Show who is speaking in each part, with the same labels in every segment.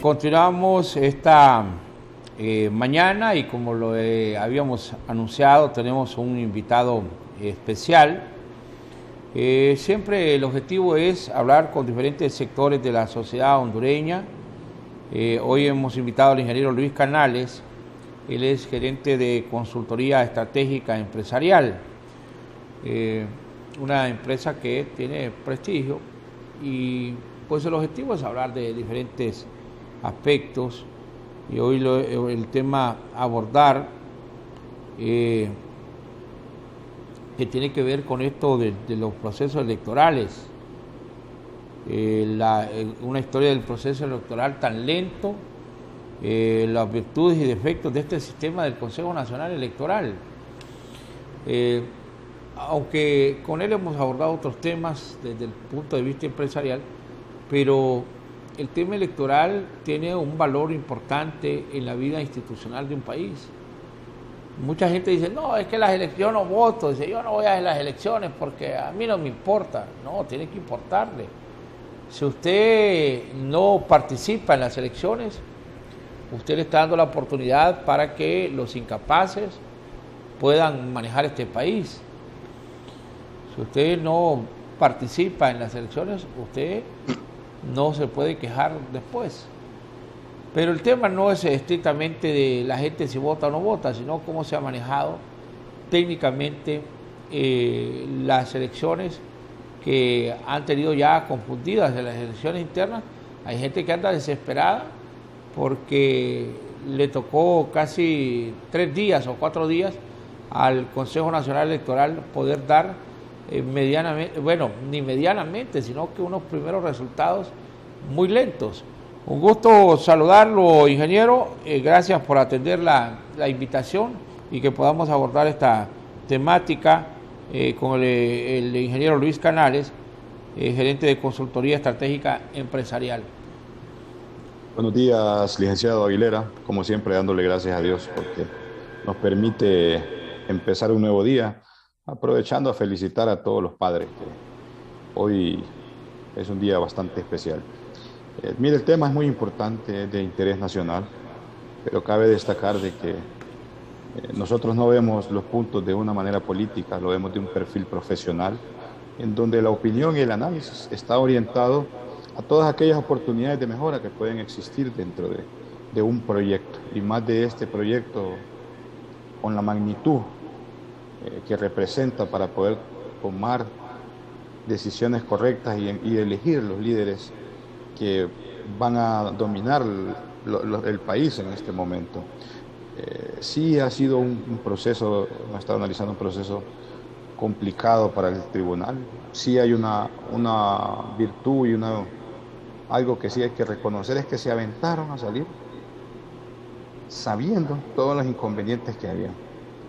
Speaker 1: Continuamos esta mañana y como lo habíamos anunciado, tenemos un invitado especial. Siempre el objetivo es hablar con diferentes sectores de la sociedad hondureña. Hoy hemos invitado al ingeniero Luis Canales. Él es gerente de consultoría estratégica empresarial, una empresa que tiene prestigio y pues el objetivo es hablar de diferentes aspectos y hoy el tema a abordar que tiene que ver con esto de los procesos electorales, una historia del proceso electoral tan lento, las virtudes y defectos de este sistema del Consejo Nacional Electoral. Aunque con él hemos abordado otros temas desde el punto de vista empresarial, pero el tema electoral tiene un valor importante en la vida institucional de un país. Mucha gente dice, no, es que las elecciones, yo no voto, dice, yo no voy a las elecciones porque a mí no me importa. No, tiene que importarle. Si usted no participa en las elecciones, usted le está dando la oportunidad para que los incapaces puedan manejar este país. Si usted no participa en las elecciones, usted no se puede quejar después. Pero el tema no es estrictamente de la gente si vota o no vota, sino cómo se ha manejado técnicamente las elecciones que han tenido ya confundidas en las elecciones internas. Hay gente que anda desesperada porque le tocó casi 3 días o 4 días al Consejo Nacional Electoral poder dar medianamente, bueno, ni medianamente, sino que unos primeros resultados muy lentos. Un gusto saludarlo, ingeniero. Gracias por atender la invitación y que podamos abordar esta temática con el ingeniero Luis Canales, gerente de consultoría estratégica empresarial.
Speaker 2: Buenos días, licenciado Aguilera. Como siempre, dándole gracias a Dios porque nos permite empezar un nuevo día, aprovechando a felicitar a todos los padres, que hoy es un día bastante especial. Mire, el tema es muy importante, es de interés nacional, pero cabe destacar de que nosotros no vemos los puntos de una manera política, lo vemos de un perfil profesional, en donde la opinión y el análisis está orientado a todas aquellas oportunidades de mejora que pueden existir dentro de un proyecto, y más de este proyecto con la magnitud que representa para poder tomar decisiones correctas y elegir los líderes que van a dominar el país en este momento. Sí ha sido un proceso, hemos estado analizando un proceso complicado para el tribunal. Sí hay una virtud y algo que sí hay que reconocer, es que se aventaron a salir sabiendo todos los inconvenientes que había.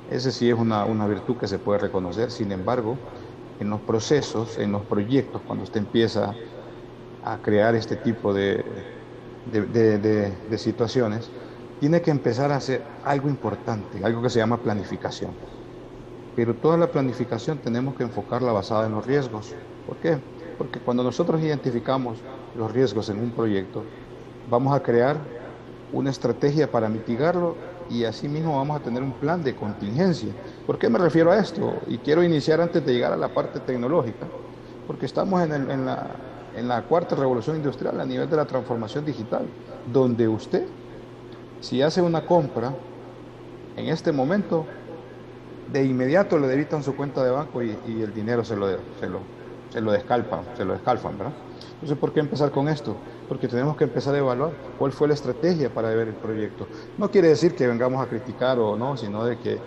Speaker 2: Ese sí es una virtud que se puede reconocer. Sin embargo, en los procesos, en los proyectos, cuando usted empieza a crear este tipo de situaciones, tiene que empezar a hacer algo importante, algo que se llama planificación. Pero toda la planificación tenemos que enfocarla basada en los riesgos. ¿Por qué? Porque cuando nosotros identificamos los riesgos en un proyecto, vamos a crear una estrategia para mitigarlo y asimismo vamos a tener un plan de contingencia. ¿Por qué me refiero a esto? Y quiero iniciar antes de llegar a la parte tecnológica, porque estamos en la cuarta revolución industrial a nivel de la transformación digital, donde usted, si hace una compra en este momento, de inmediato le debitan su cuenta de banco y el dinero se lo descalfan, ¿verdad? Entonces, ¿por qué empezar con esto? Porque tenemos que empezar a evaluar cuál fue la estrategia para ver el proyecto. No quiere decir que vengamos a criticar o no, sino de que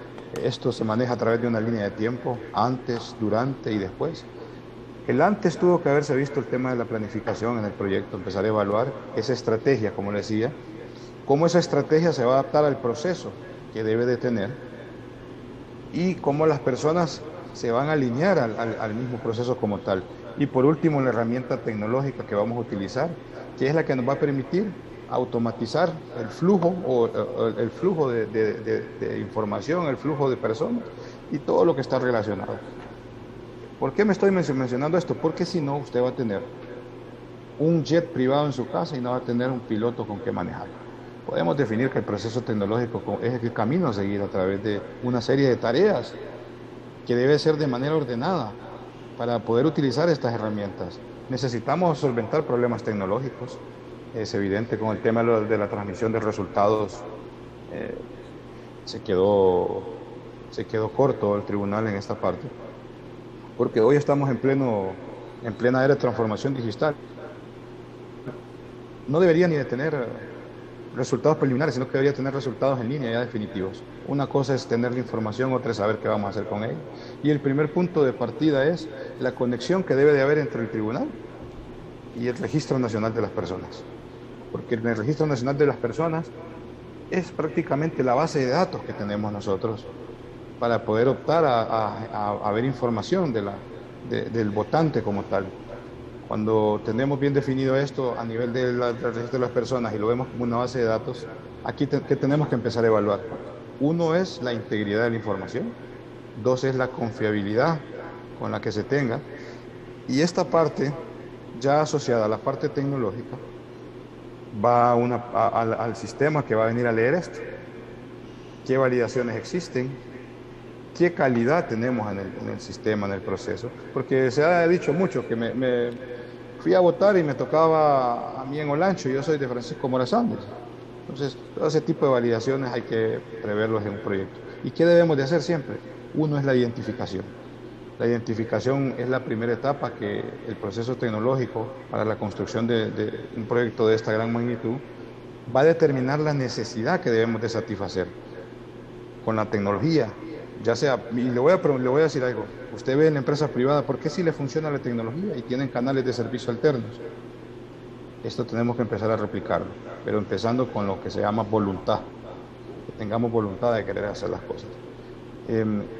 Speaker 2: esto se maneja a través de una línea de tiempo, antes, durante y después. El antes tuvo que haberse visto el tema de la planificación en el proyecto, empezar a evaluar esa estrategia, como le decía, cómo esa estrategia se va a adaptar al proceso que debe de tener y cómo las personas se van a alinear al mismo proceso como tal. Y por último, la herramienta tecnológica que vamos a utilizar, que es la que nos va a permitir automatizar el flujo el flujo de información, el flujo de personas y todo lo que está relacionado. ¿Por qué me estoy mencionando esto? Porque si no, usted va a tener un jet privado en su casa y no va a tener un piloto con que manejar. Podemos definir que el proceso tecnológico es el camino a seguir a través de una serie de tareas que debe ser de manera ordenada para poder utilizar estas herramientas. Necesitamos solventar problemas tecnológicos. Es evidente con el tema de la transmisión de resultados, eh, se quedó, se quedó corto el tribunal en esta parte, porque hoy estamos en plena era de transformación digital. No debería ni de tener resultados preliminares, sino que debería tener resultados en línea ya definitivos. Una cosa es tener la información, otra es saber qué vamos a hacer con ella. Y el primer punto de partida es la conexión que debe de haber entre el tribunal y el Registro Nacional de las Personas. Porque en el Registro Nacional de las Personas es prácticamente la base de datos que tenemos nosotros para poder optar a ver información del votante como tal. Cuando tenemos bien definido esto a nivel del registro de las personas y lo vemos como una base de datos, aquí ¿qué tenemos que empezar a evaluar? Uno es la integridad de la información, dos es la confiabilidad con la que se tenga, y esta parte, ya asociada a la parte tecnológica, va al sistema que va a venir a leer esto. ¿Qué validaciones existen? ¿Qué calidad tenemos en el sistema, en el proceso? Porque se ha dicho mucho que me fui a votar y me tocaba a mí en Olancho, y yo soy de Francisco Morazán. Entonces, todo ese tipo de validaciones hay que preverlos en un proyecto. ¿Y qué debemos de hacer siempre? Uno es la identificación. La identificación es la primera etapa que el proceso tecnológico para la construcción de un proyecto de esta gran magnitud va a determinar la necesidad que debemos de satisfacer con la tecnología. Ya sea, y le voy a decir algo, usted ve en la empresa privada, ¿por qué si le funciona la tecnología y tienen canales de servicio alternos? Esto tenemos que empezar a replicarlo, pero empezando con lo que se llama voluntad, que tengamos voluntad de querer hacer las cosas.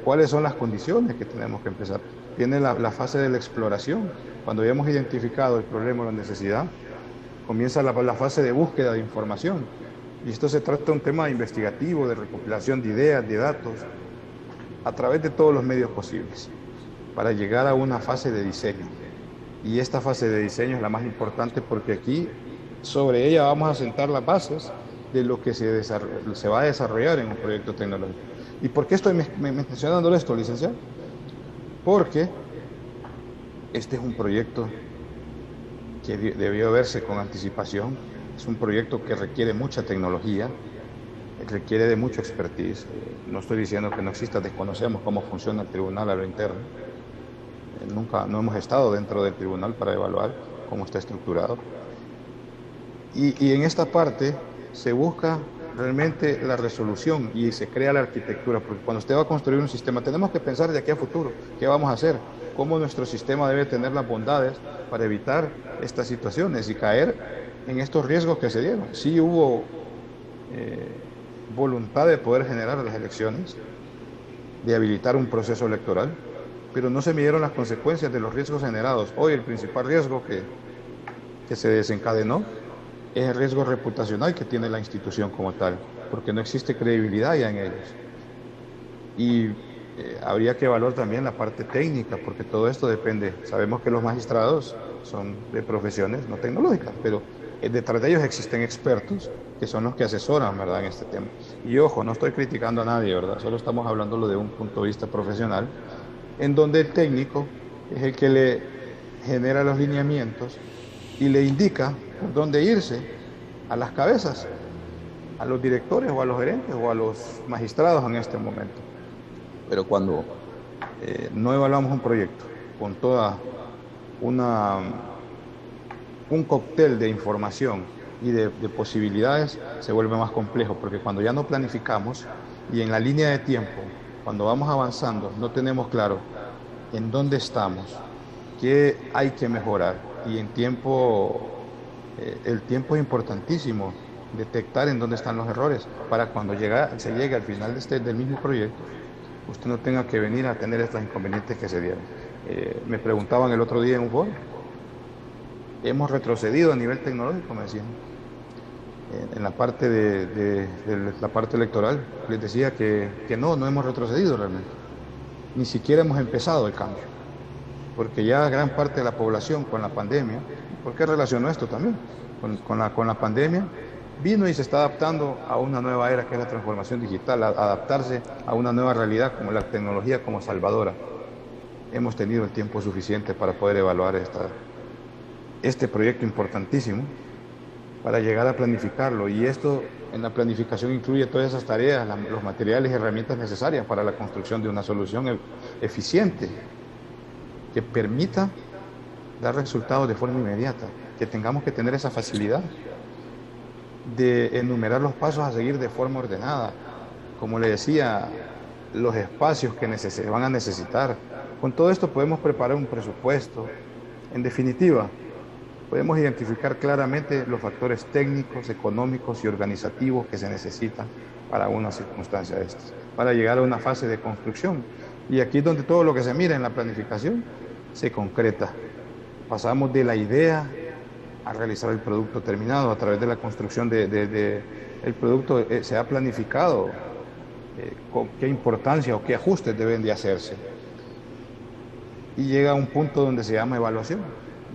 Speaker 2: ¿Cuáles son las condiciones que tenemos que empezar? Viene la fase de la exploración. Cuando ya hemos identificado el problema o la necesidad, comienza la fase de búsqueda de información. Y esto se trata de un tema investigativo, de recopilación de ideas, de datos, a través de todos los medios posibles, para llegar a una fase de diseño. Y esta fase de diseño es la más importante porque aquí, sobre ella, vamos a sentar las bases de lo que se va a desarrollar en un proyecto tecnológico. ¿Y por qué estoy mencionando esto, licenciado? Porque este es un proyecto que debió verse con anticipación. Es un proyecto que requiere mucha tecnología, requiere de mucho expertise. No estoy diciendo que no exista, desconocemos cómo funciona el tribunal a lo interno. No hemos estado dentro del tribunal para evaluar cómo está estructurado. Y en esta parte se busca realmente la resolución y se crea la arquitectura, porque cuando usted va a construir un sistema tenemos que pensar de aquí a futuro, qué vamos a hacer, cómo nuestro sistema debe tener las bondades para evitar estas situaciones y caer en estos riesgos que se dieron. Sí hubo voluntad de poder generar las elecciones, de habilitar un proceso electoral, pero no se midieron las consecuencias de los riesgos generados. Hoy el principal riesgo que se desencadenó es el riesgo reputacional que tiene la institución como tal, porque no existe credibilidad ya en ellos. Y habría que evaluar también la parte técnica, porque todo esto depende. Sabemos que los magistrados son de profesiones no tecnológicas, pero detrás de ellos existen expertos que son los que asesoran, ¿verdad?, en este tema. Y ojo, no estoy criticando a nadie, ¿verdad? Solo estamos hablándolo de un punto de vista profesional, en donde el técnico es el que le genera los lineamientos y le indica por dónde irse a las cabezas, a los directores o a los gerentes o a los magistrados en este momento. Pero cuando no evaluamos un proyecto con toda un cóctel de información y de posibilidades, se vuelve más complejo, porque cuando ya no planificamos y en la línea de tiempo, cuando vamos avanzando, no tenemos claro en dónde estamos, qué hay que mejorar, y el tiempo es importantísimo, detectar en dónde están los errores, para cuando se llegue al final del mismo proyecto, usted no tenga que venir a tener estos inconvenientes que se dieron. Me preguntaban el otro día en un foro, hemos retrocedido a nivel tecnológico, me decían, en la parte de la parte electoral. Les decía que no hemos retrocedido realmente, ni siquiera hemos empezado el cambio. porque ya gran parte de la población con la pandemia, ¿por qué relaciono esto también? Con la pandemia, vino y se está adaptando a una nueva era que es la transformación digital, a adaptarse a una nueva realidad como la tecnología como salvadora. Hemos tenido el tiempo suficiente para poder evaluar este proyecto importantísimo, para llegar a planificarlo. Y esto en la planificación incluye todas esas tareas, los materiales y herramientas necesarias para la construcción de una solución eficiente que permita dar resultados de forma inmediata, que tengamos que tener esa facilidad de enumerar los pasos a seguir de forma ordenada. Como le decía, los espacios que se van a necesitar. Con todo esto podemos preparar un presupuesto. En definitiva, podemos identificar claramente los factores técnicos, económicos y organizativos que se necesitan para una circunstancia de estas, para llegar a una fase de construcción. Y aquí es donde todo lo que se mira en la planificación se concreta. Pasamos de la idea a realizar el producto terminado. A través de la construcción el producto se ha planificado con qué importancia o qué ajustes deben de hacerse. Y llega a un punto donde se llama evaluación.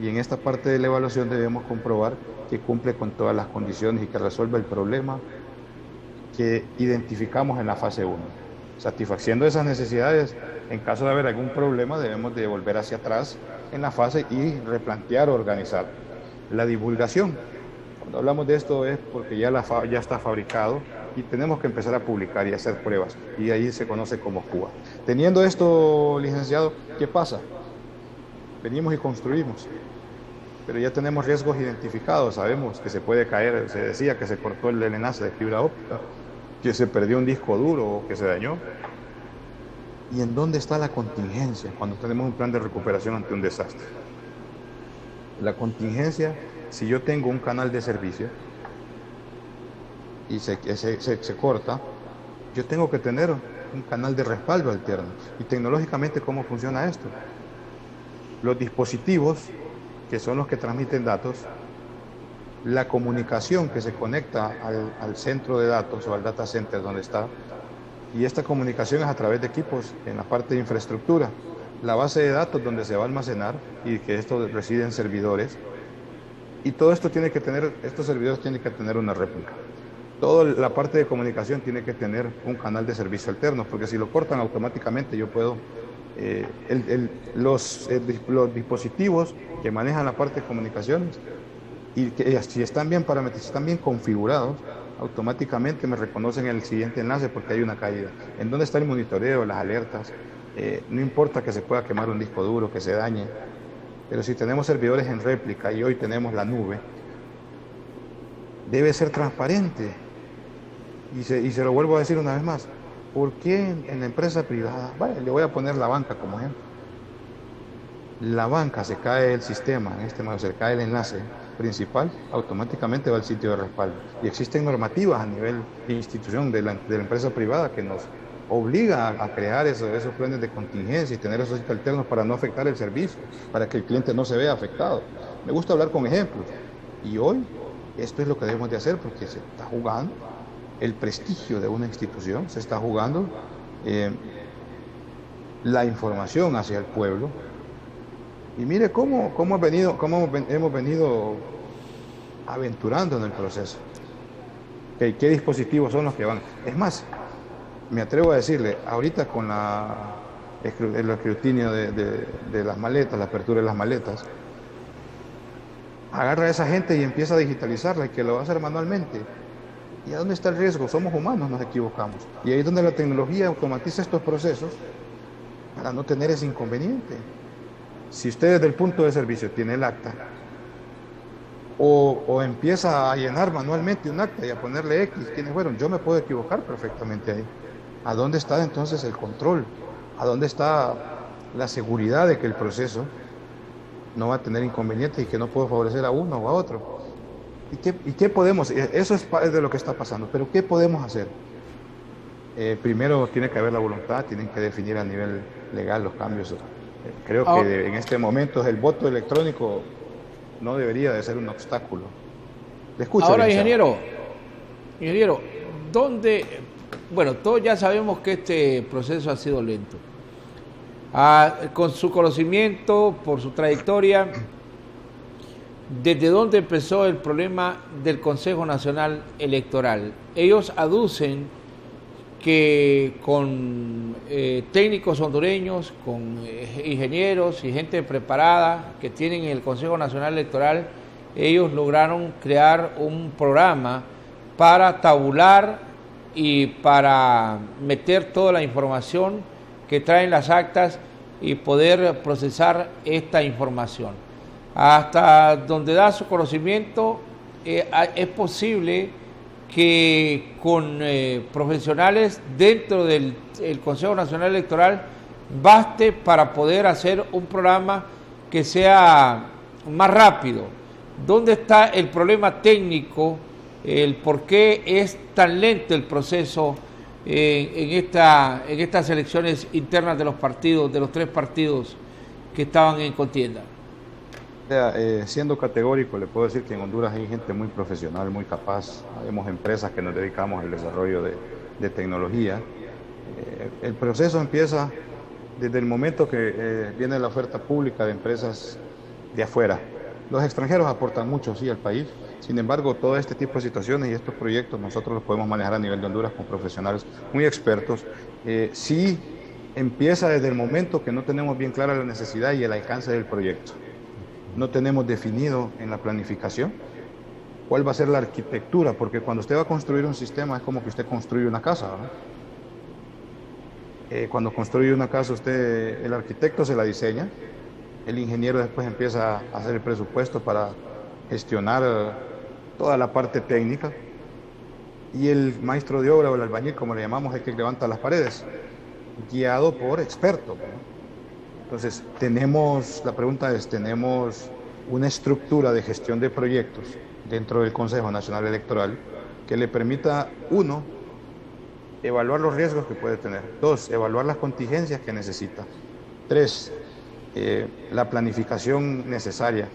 Speaker 2: Y en esta parte de la evaluación debemos comprobar que cumple con todas las condiciones y que resuelve el problema que identificamos en la fase 1. Satisfaciendo esas necesidades, en caso de haber algún problema, debemos de volver hacia atrás en la fase y replantear o organizar. La divulgación. Cuando hablamos de esto es porque ya está fabricado y tenemos que empezar a publicar y hacer pruebas. Y ahí se conoce como PUA. Teniendo esto, licenciado, ¿qué pasa? Venimos y construimos, pero ya tenemos riesgos identificados. Sabemos que se puede caer, se decía que se cortó el enlace de fibra óptica, que se perdió un disco duro o que se dañó. ¿Y en dónde está la contingencia cuando tenemos un plan de recuperación ante un desastre? La contingencia, si yo tengo un canal de servicio y se corta, yo tengo que tener un canal de respaldo alterno. Y tecnológicamente, ¿cómo funciona esto? Los dispositivos, que son los que transmiten datos, la comunicación que se conecta al centro de datos o al data center donde está, y esta comunicación es a través de equipos en la parte de infraestructura, la base de datos donde se va a almacenar y que esto reside en servidores, y todo esto estos servidores tienen que tener una réplica. Toda la parte de comunicación tiene que tener un canal de servicio alterno, porque si lo cortan automáticamente yo puedo... los dispositivos que manejan la parte de comunicaciones y que si están bien parametrados, si están bien configurados, automáticamente me reconocen el siguiente enlace porque hay una caída. ¿En dónde está el monitoreo, las alertas? No importa que se pueda quemar un disco duro, que se dañe, pero si tenemos servidores en réplica y hoy tenemos la nube, debe ser transparente. Y se lo vuelvo a decir una vez más. ¿Por qué en la empresa privada? Vale, le voy a poner la banca como ejemplo. La banca, se cae el sistema, en este modo se cae el enlace principal, automáticamente va al sitio de respaldo. Y existen normativas a nivel de institución de la empresa privada que nos obliga a crear esos planes de contingencia y tener esos sitios alternos para no afectar el servicio, para que el cliente no se vea afectado. Me gusta hablar con ejemplos. Y hoy esto es lo que debemos de hacer porque se está jugando el prestigio de una institución, se está jugando la información hacia el pueblo. Y mire cómo hemos venido aventurando en el proceso. ¿Qué dispositivos son los que van? Es más, me atrevo a decirle, ahorita con el escrutinio de las maletas, la apertura de las maletas, agarra a esa gente y empieza a digitalizarla y que lo va a hacer manualmente. ¿Y a dónde está el riesgo? Somos humanos, nos equivocamos. Y ahí es donde la tecnología automatiza estos procesos para no tener ese inconveniente. Si usted desde el punto de servicio tiene el acta o empieza a llenar manualmente un acta y a ponerle X, ¿quiénes fueron? Yo me puedo equivocar perfectamente ahí. ¿A dónde está entonces el control? ¿A dónde está la seguridad de que el proceso no va a tener inconvenientes y que no puedo favorecer a uno o a otro? ¿Y qué podemos? Eso es de lo que está pasando, pero ¿qué podemos hacer? Primero tiene que haber la voluntad, tienen que definir a nivel legal los cambios. Creo que en este momento el voto electrónico no debería de ser un obstáculo. Le escucho.
Speaker 1: Ahora, ingeniero, ¿dónde? Bueno, todos ya sabemos que este proceso ha sido lento, Con su conocimiento, por su trayectoria, ¿desde dónde empezó el problema del Consejo Nacional Electoral? Ellos aducen que con técnicos hondureños, con ingenieros y gente preparada que tienen en el Consejo Nacional Electoral, ellos lograron crear un programa para tabular y para meter toda la información que traen las actas y poder procesar esta información. Hasta donde da su conocimiento, es posible que con profesionales dentro del Consejo Nacional Electoral baste para poder hacer un programa que sea más rápido. ¿Dónde está el problema técnico? El por qué es tan lento el proceso en estas elecciones internas de los partidos, de los 3 partidos que estaban en contienda.
Speaker 2: Siendo categórico, le puedo decir que en Honduras hay gente muy profesional, muy capaz. Tenemos empresas que nos dedicamos al desarrollo de tecnología. El proceso empieza desde el momento que viene la oferta pública de empresas de afuera. Los extranjeros aportan mucho, sí, al país. Sin embargo, todo este tipo de situaciones y estos proyectos nosotros los podemos manejar a nivel de Honduras con profesionales muy expertos. Sí empieza desde el momento que no tenemos bien clara la necesidad y el alcance del proyecto. No tenemos definido en la planificación cuál va a ser la arquitectura, porque cuando usted va a construir un sistema es como que usted construye una casa, ¿no? Cuando construye una casa, el arquitecto se la diseña, el ingeniero después empieza a hacer el presupuesto para gestionar toda la parte técnica, y el maestro de obra o el albañil, como le llamamos, es el que levanta las paredes, guiado por expertos, ¿no? Entonces, la pregunta es, ¿tenemos una estructura de gestión de proyectos dentro del Consejo Nacional Electoral que le permita, 1, evaluar los riesgos que puede tener, 2, evaluar las contingencias que necesita, 3, la planificación necesaria,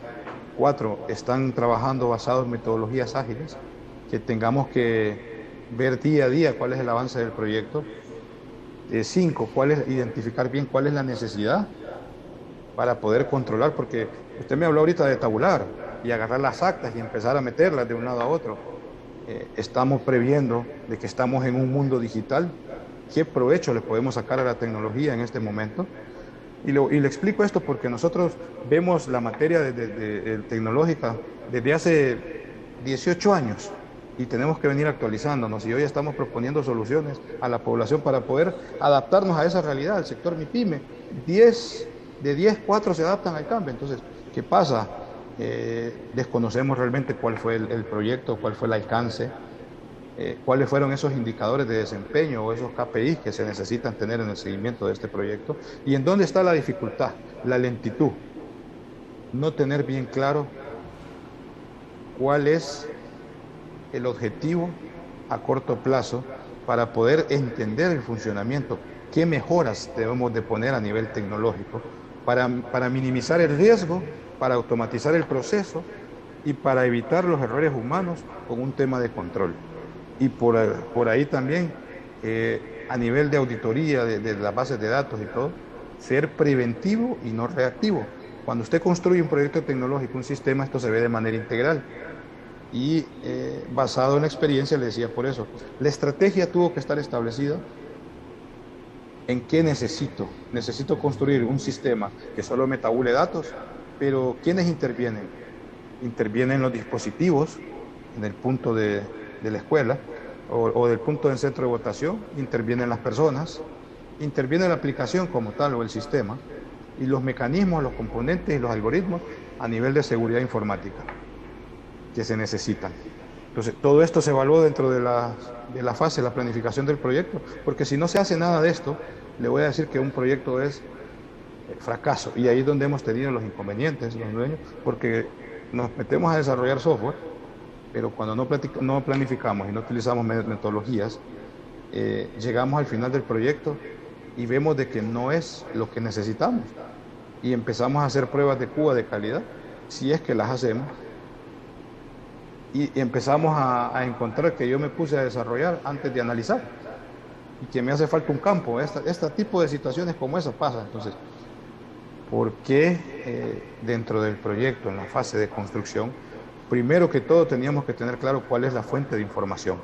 Speaker 2: 4, están trabajando basados en metodologías ágiles, que tengamos que ver día a día cuál es el avance del proyecto, 5, identificar bien cuál es la necesidad para poder controlar, porque usted me habló ahorita de tabular y agarrar las actas y empezar a meterlas de un lado a otro. Estamos previendo de que estamos en un mundo digital. ¿Qué provecho le podemos sacar a la tecnología en este momento? Y le explico esto porque nosotros vemos la materia tecnológica desde hace 18 años y tenemos que venir actualizándonos, y hoy estamos proponiendo soluciones a la población para poder adaptarnos a esa realidad. El sector MIPYME, de 10, 4 se adaptan al cambio. Entonces, ¿qué pasa? Desconocemos realmente cuál fue el proyecto, cuál fue el alcance, cuáles fueron esos indicadores de desempeño o esos KPIs que se necesitan tener en el seguimiento de este proyecto, y en dónde está la dificultad, la lentitud. No tener bien claro cuál es el objetivo a corto plazo para poder entender el funcionamiento, qué mejoras debemos de poner a nivel tecnológico para minimizar el riesgo, para automatizar el proceso y para evitar los errores humanos con un tema de control. Y por ahí también, a nivel de auditoría de las bases de datos y todo, ser preventivo y no reactivo. Cuando usted construye un proyecto tecnológico, un sistema, esto se ve de manera integral. Y basado en la experiencia, le decía por eso, la estrategia tuvo que estar establecida en qué necesito. Necesito construir un sistema que solo me tabule datos, pero ¿quiénes intervienen? Intervienen los dispositivos en el punto de la escuela o del punto del centro de votación, intervienen las personas, interviene la aplicación como tal o el sistema, y los mecanismos, los componentes y los algoritmos a nivel de seguridad informática que se necesitan. Entonces, todo esto se evaluó dentro de la fase de la planificación del proyecto, porque si no se hace nada de esto, le voy a decir que un proyecto es fracaso, y ahí es donde hemos tenido los inconvenientes, los dueños, porque nos metemos a desarrollar software, pero cuando no planificamos y no utilizamos metodologías, llegamos al final del proyecto y vemos de que no es lo que necesitamos, y empezamos a hacer pruebas de Cuba de calidad, si es que las hacemos, y empezamos a encontrar que yo me puse a desarrollar antes de analizar, y que me hace falta un campo. Este tipo de situaciones como esas pasan. Entonces, ¿por qué dentro del proyecto, en la fase de construcción, primero que todo teníamos que tener claro cuál es la fuente de información?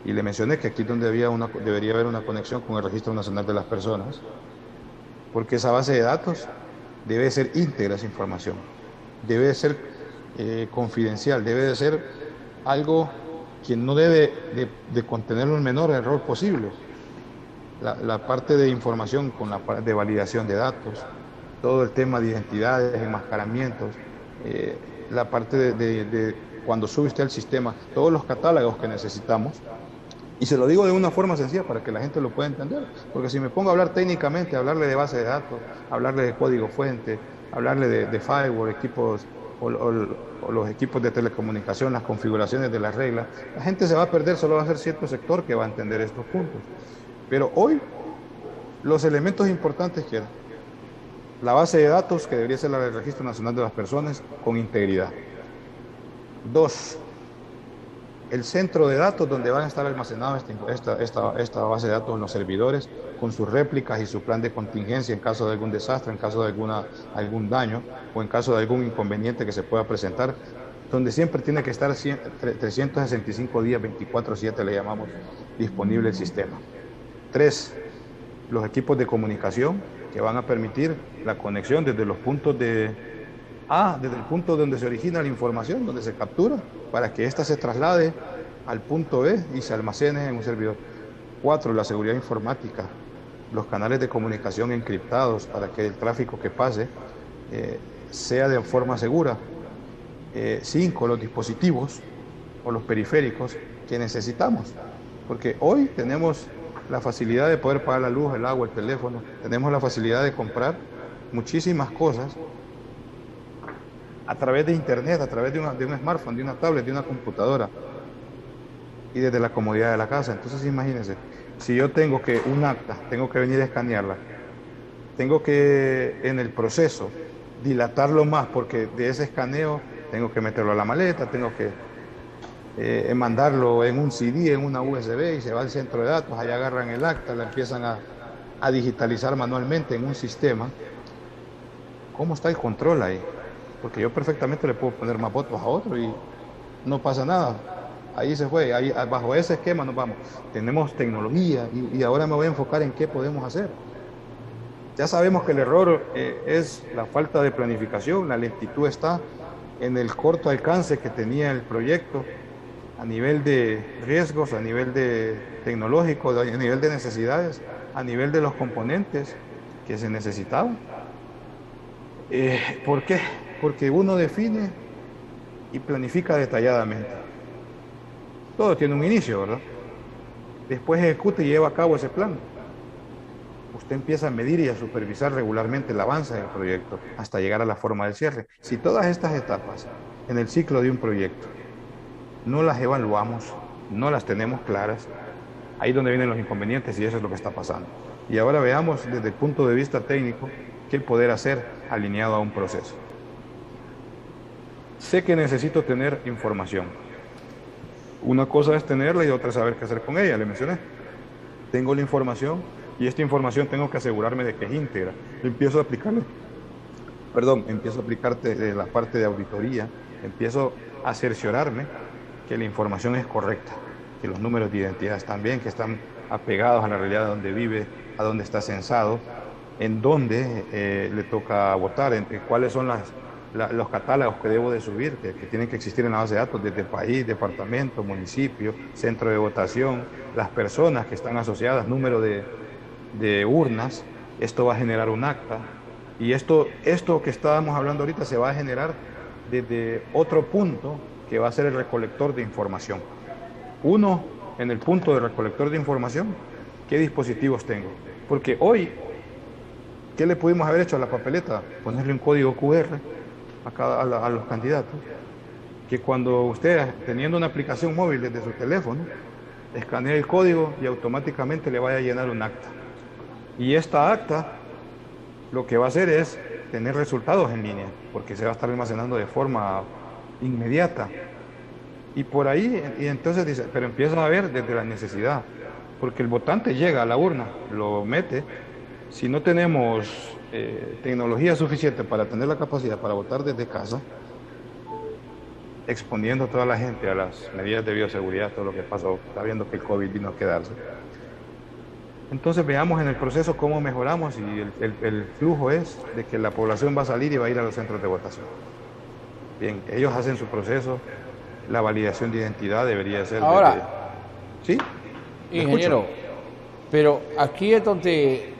Speaker 2: Y le mencioné que aquí es donde debería haber una conexión con el Registro Nacional de las Personas, porque esa base de datos debe ser íntegra esa información, debe de ser confidencial, debe de ser algo que no debe de contener el menor error posible. La parte de información con la parte de validación de datos, todo el tema de identidades, enmascaramientos, la parte de cuando sube usted al sistema, todos los catálogos que necesitamos. Y se lo digo de una forma sencilla para que la gente lo pueda entender, porque si me pongo a hablar técnicamente, hablarle de base de datos, hablarle de código fuente, hablarle de firewall, equipos o los equipos de telecomunicación, las configuraciones de las reglas, la gente se va a perder, solo va a ser cierto sector que va a entender estos puntos. Pero hoy, los elementos importantes que eran la base de datos, que debería ser la del Registro Nacional de las Personas, con integridad. 2, el centro de datos donde van a estar almacenadas esta base de datos en los servidores, con sus réplicas y su plan de contingencia en caso de algún desastre, en caso de algún daño o en caso de algún inconveniente que se pueda presentar, donde siempre tiene que estar 365 días, 24/7 le llamamos, disponible el sistema. 3, los equipos de comunicación que van a permitir la conexión desde los puntos desde el punto donde se origina la información, donde se captura, para que ésta se traslade al punto B y se almacene en un servidor. 4, la seguridad informática, los canales de comunicación encriptados para que el tráfico que pase sea de forma segura. 5, los dispositivos o los periféricos que necesitamos, porque hoy tenemos la facilidad de poder pagar la luz, el agua, el teléfono, tenemos la facilidad de comprar muchísimas cosas a través de internet, a través de un smartphone, de una tablet, de una computadora y desde la comodidad de la casa. Entonces imagínense, si yo tengo que un acta, tengo que venir a escanearla, tengo que en el proceso dilatarlo más porque de ese escaneo tengo que meterlo a la maleta, tengo que mandarlo en un CD, en una USB y se va al centro de datos, allá agarran el acta, la empiezan a digitalizar manualmente en un sistema. ¿Cómo está el control ahí? Porque yo perfectamente le puedo poner más votos a otro y no pasa nada. Ahí se fue, ahí, bajo ese esquema nos vamos. Tenemos tecnología y ahora me voy a enfocar en qué podemos hacer. Ya sabemos que el error es la falta de planificación, la lentitud está en el corto alcance que tenía el proyecto a nivel de riesgos, a nivel de tecnológico, a nivel de necesidades, a nivel de los componentes que se necesitaban. ¿Por qué? Porque uno define y planifica detalladamente. Todo tiene un inicio, ¿verdad? Después ejecuta y lleva a cabo ese plan. Usted empieza a medir y a supervisar regularmente el avance del proyecto hasta llegar a la forma del cierre. Si todas estas etapas en el ciclo de un proyecto no las evaluamos, no las tenemos claras, ahí es donde vienen los inconvenientes y eso es lo que está pasando. Y ahora veamos desde el punto de vista técnico qué poder hacer alineado a un proceso. Sé que necesito tener información. Una cosa es tenerla y otra es saber qué hacer con ella, le mencioné. Tengo la información y esta información tengo que asegurarme de que es íntegra. Empiezo a aplicarte de la parte de auditoría, empiezo a cerciorarme que la información es correcta, que los números de identidad están bien, que están apegados a la realidad de donde vive, a donde está censado, en dónde le toca votar, en cuáles son los catálogos que debo de subir, que tienen que existir en la base de datos, desde país, departamento, municipio, centro de votación, las personas que están asociadas, número de urnas. Esto va a generar un acta y esto que estábamos hablando ahorita se va a generar desde otro punto que va a ser el recolector de información. Uno, en el punto de recolector de información, ¿qué dispositivos tengo? Porque hoy, ¿qué le pudimos haber hecho a la papeleta? Ponerle un código QR a los candidatos, que cuando usted, teniendo una aplicación móvil desde su teléfono, escanea el código y automáticamente le vaya a llenar un acta. Y esta acta lo que va a hacer es tener resultados en línea, porque se va a estar almacenando de forma inmediata. Y por ahí, y entonces dice, pero empieza a ver desde la necesidad, porque el votante llega a la urna, lo mete. Si no tenemos tecnología suficiente para tener la capacidad para votar desde casa, exponiendo a toda la gente a las medidas de bioseguridad, todo lo que pasó, está viendo que el COVID vino a quedarse. Entonces veamos en el proceso cómo mejoramos, y el flujo es de que la población va a salir y va a ir a los centros de votación. Bien, ellos hacen su proceso, la validación de identidad debería ser...
Speaker 1: Ahora,
Speaker 2: ¿sí?
Speaker 1: ingeniero, pero aquí es donde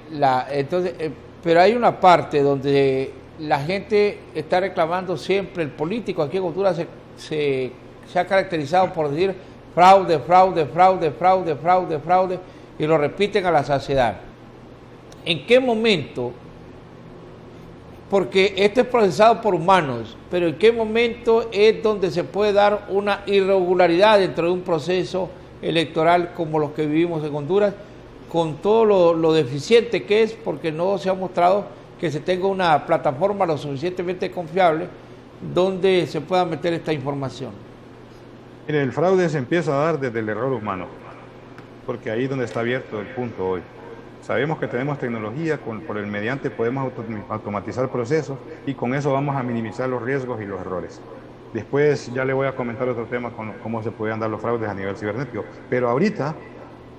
Speaker 1: pero hay una parte donde la gente está reclamando siempre, el político aquí en Honduras se ha caracterizado por decir fraude, fraude, fraude, fraude, fraude, fraude, y lo repiten a la saciedad. ¿En qué momento? Porque esto es procesado por humanos, pero ¿en qué momento es donde se puede dar una irregularidad dentro de un proceso electoral como los que vivimos en Honduras, con todo lo deficiente que es, porque no se ha mostrado que se tenga una plataforma lo suficientemente confiable donde se pueda meter esta información?
Speaker 2: Mire, el fraude se empieza a dar desde el error humano, porque ahí es donde está abierto el punto hoy. Sabemos que tenemos tecnología, por el mediante podemos automatizar procesos, y con eso vamos a minimizar los riesgos y los errores. Después ya le voy a comentar otro tema con cómo se podían dar los fraudes a nivel cibernético, pero ahorita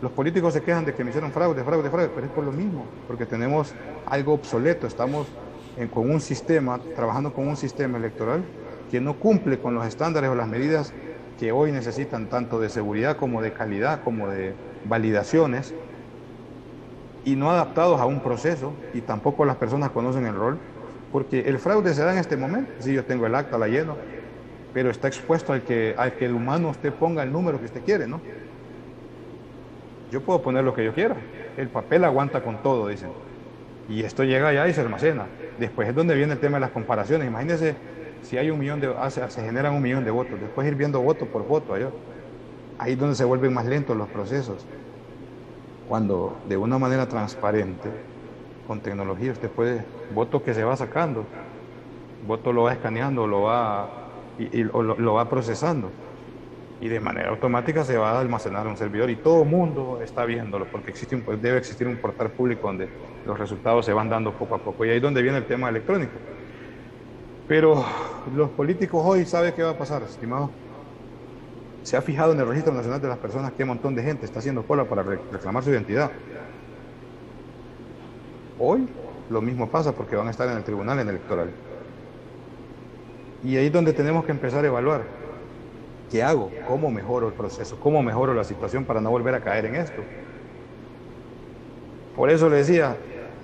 Speaker 2: los políticos se quejan de que me hicieron fraude, fraude, fraude, pero es por lo mismo, porque tenemos algo obsoleto, estamos con un sistema, trabajando con un sistema electoral que no cumple con los estándares o las medidas que hoy necesitan, tanto de seguridad como de calidad, como de validaciones, y no adaptados a un proceso, y tampoco las personas conocen el rol, porque el fraude se da en este momento. Si yo tengo el acta, la lleno, pero está expuesto al que el humano usted ponga el número que usted quiere, ¿no? Yo puedo poner lo que yo quiera, el papel aguanta con todo, dicen, y esto llega allá y se almacena. Después es donde viene el tema de las comparaciones. Imagínense si hay se generan 1 millón de votos, después ir viendo voto por voto allá. Ahí es donde se vuelven más lentos los procesos. Cuando de una manera transparente, con tecnología, usted puede, voto que se va sacando, voto lo va escaneando, lo va procesando, y de manera automática se va a almacenar un servidor, y todo el mundo está viéndolo, porque debe existir un portal público donde los resultados se van dando poco a poco, y ahí es donde viene el tema electrónico. Pero los políticos hoy saben qué va a pasar, estimado. Se ha fijado en el Registro Nacional de las Personas qué montón de gente está haciendo cola para reclamar su identidad. Hoy lo mismo pasa, porque van a estar en el tribunal electoral. Y ahí es donde tenemos que empezar a evaluar. ¿Qué hago? ¿Cómo mejoro el proceso? ¿Cómo mejoro la situación para no volver a caer en esto? Por eso le decía,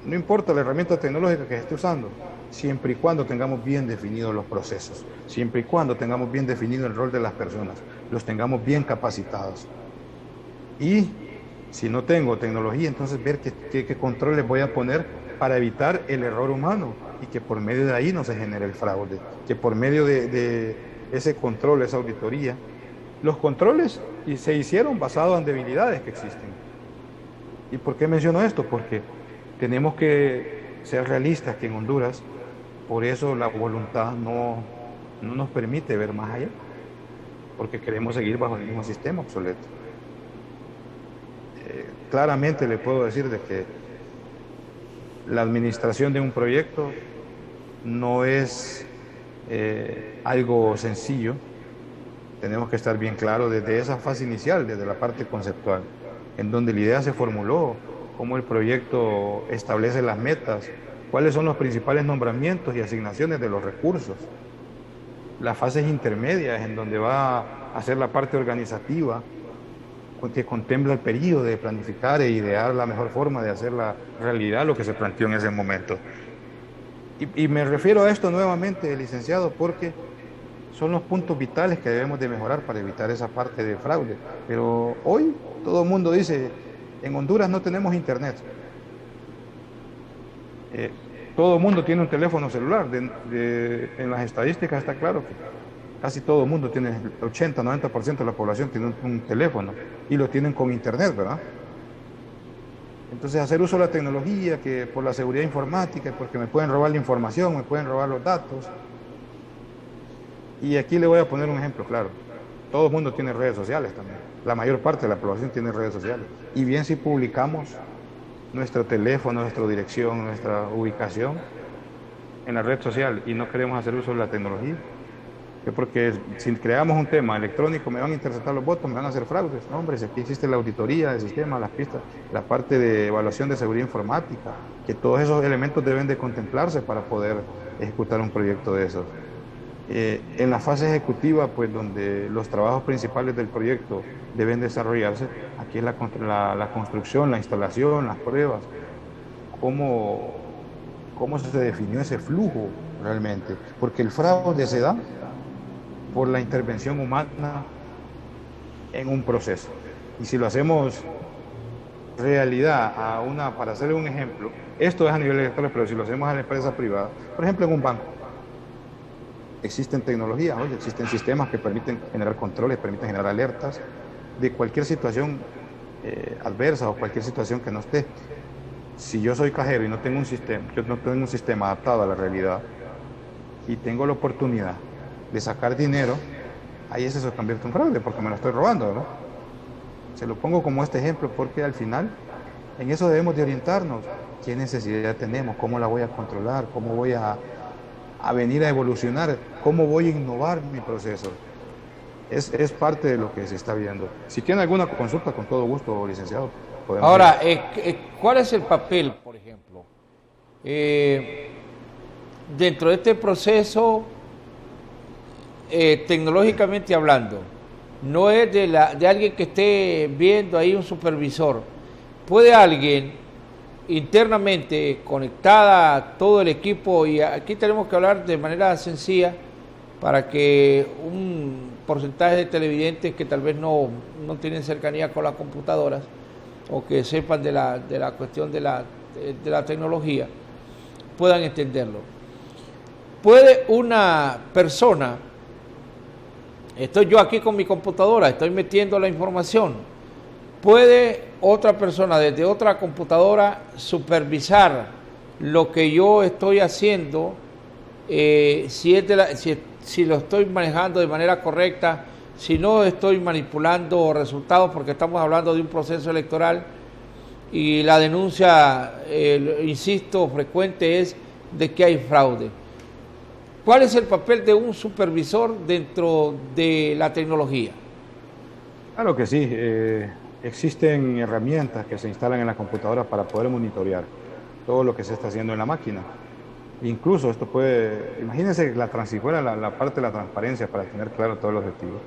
Speaker 2: no importa la herramienta tecnológica que esté usando, siempre y cuando tengamos bien definidos los procesos, siempre y cuando tengamos bien definido el rol de las personas, los tengamos bien capacitados. Y si no tengo tecnología, entonces ver qué controles voy a poner para evitar el error humano, y que por medio de ahí no se genere el fraude, que por medio de ese control, esa auditoría, los controles se hicieron basados en debilidades que existen. ¿Y por qué menciono esto? Porque tenemos que ser realistas, que en Honduras, por eso la voluntad no nos permite ver más allá, porque queremos seguir bajo el mismo sistema obsoleto. Claramente le puedo decir de que la administración de un proyecto no es algo sencillo. Tenemos que estar bien claros desde esa fase inicial, desde la parte conceptual, en donde la idea se formuló, cómo el proyecto establece las metas, cuáles son los principales nombramientos y asignaciones de los recursos, las fases intermedias en donde va a ser la parte organizativa, que contempla el periodo de planificar e idear la mejor forma de hacer la realidad lo que se planteó en ese momento. Y me refiero a esto nuevamente, licenciado, porque son los puntos vitales que debemos de mejorar para evitar esa parte de fraude. Pero hoy todo el mundo dice, en Honduras no tenemos internet. Todo el mundo tiene un teléfono celular. En las estadísticas está claro que casi todo el mundo tiene, 80-90% de la población tiene un teléfono, y lo tienen con internet, ¿verdad? Entonces hacer uso de la tecnología, que por la seguridad informática, porque me pueden robar la información, me pueden robar los datos. Y aquí le voy a poner un ejemplo claro. Todo el mundo tiene redes sociales también. La mayor parte de la población tiene redes sociales. Y bien si publicamos nuestro teléfono, nuestra dirección, nuestra ubicación en la red social y no queremos hacer uso de la tecnología, es porque si creamos un tema electrónico me van a interceptar los votos, me van a hacer fraudes. No, hombre, si aquí existe la auditoría del sistema, las pistas, la parte de evaluación de seguridad informática, que todos esos elementos deben de contemplarse para poder ejecutar un proyecto de esos. En la fase ejecutiva, pues donde los trabajos principales del proyecto deben desarrollarse, aquí es la construcción, la instalación, las pruebas, cómo se definió ese flujo realmente, porque el fraude se da por la intervención humana en un proceso. Y si lo hacemos realidad para hacerle un ejemplo, esto es a nivel electoral, pero si lo hacemos a la empresa privada, por ejemplo en un banco, existen tecnologías, oye, existen sistemas que permiten generar controles, permiten generar alertas de cualquier situación adversa o cualquier situación que no esté. Si yo soy cajero y no tengo un sistema adaptado a la realidad y tengo la oportunidad de sacar dinero, ahí ese se convierte en fraude porque me lo estoy robando, ¿verdad? Se lo pongo como este ejemplo porque al final en eso debemos de orientarnos. ¿Qué necesidad tenemos? ¿Cómo la voy a controlar? ¿Cómo voy a venir a evolucionar? ¿Cómo voy a innovar mi proceso? Es parte de lo que se está viendo. Si tiene alguna consulta, con todo gusto, licenciado.
Speaker 1: Ahora, ¿cuál es el papel, por ejemplo, dentro de este proceso, tecnológicamente hablando? No es de alguien que esté viendo ahí un supervisor. ¿Puede alguien internamente conectada a todo el equipo? Y aquí tenemos que hablar de manera sencilla para que un porcentaje de televidentes que tal vez no tienen cercanía con las computadoras o que sepan de la cuestión de la tecnología puedan entenderlo. ¿Puede una persona, estoy yo aquí con mi computadora, estoy metiendo la información, puede otra persona desde otra computadora supervisar lo que yo estoy haciendo, si lo estoy manejando de manera correcta, si no estoy manipulando resultados, porque estamos hablando de un proceso electoral y la denuncia, insisto, frecuente es de que hay fraude? ¿Cuál es el papel de un supervisor dentro de la tecnología?
Speaker 2: Claro que sí. Existen herramientas que se instalan en la computadora para poder monitorear todo lo que se está haciendo en la máquina. Incluso esto imagínense si fuera la parte de la transparencia para tener claro todo el objetivo.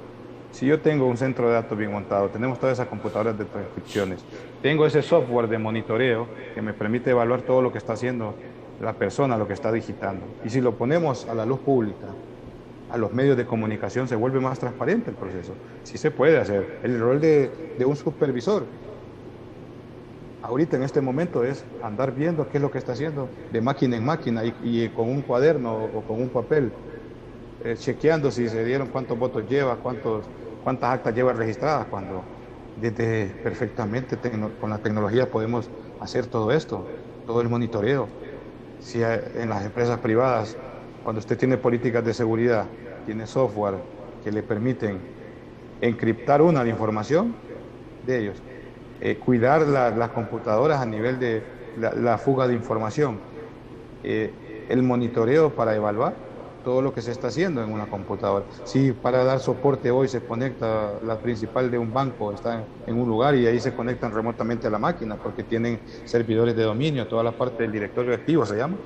Speaker 2: Si yo tengo un centro de datos bien montado, tenemos todas esas computadoras de transcripciones, tengo ese software de monitoreo que me permite evaluar todo lo que está haciendo la persona, lo que está digitando. Y si lo ponemos a la luz pública, a los medios de comunicación, se vuelve más transparente el proceso. Sí se puede hacer. El rol de un supervisor ahorita en este momento es andar viendo qué es lo que está haciendo de máquina en máquina y con un cuaderno o con un papel, chequeando si se dieron, cuántos votos lleva, cuántas actas lleva registradas, cuando desde perfectamente con la tecnología podemos hacer todo esto, todo el monitoreo. Si en las empresas privadas, cuando usted tiene políticas de seguridad, tiene software que le permiten encriptar la información de ellos, cuidar las computadoras a nivel de la fuga de información, el monitoreo para evaluar todo lo que se está haciendo en una computadora. Si para dar soporte hoy se conecta la principal de un banco, está en un lugar y ahí se conectan remotamente a la máquina porque tienen servidores de dominio, toda la parte del directorio activo se llama,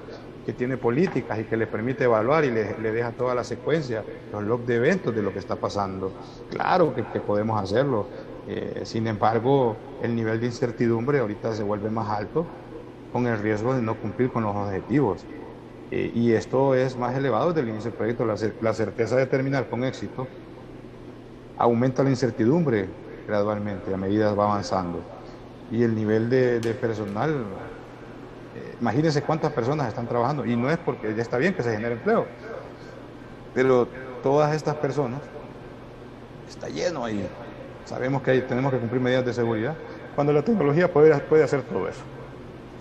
Speaker 2: que tiene políticas y que le permite evaluar y le deja toda la secuencia, los logs de eventos de lo que está pasando. Claro que podemos hacerlo. Sin embargo, el nivel de incertidumbre ahorita se vuelve más alto con el riesgo de no cumplir con los objetivos. Y esto es más elevado desde el inicio del proyecto. La certeza de terminar con éxito aumenta la incertidumbre gradualmente a medida que va avanzando. Y el nivel de personal, imagínense cuántas personas están trabajando. Y no es porque ya está bien que se genere empleo, pero todas estas personas, está lleno ahí. Sabemos que tenemos que cumplir medidas de seguridad cuando la tecnología puede hacer todo eso.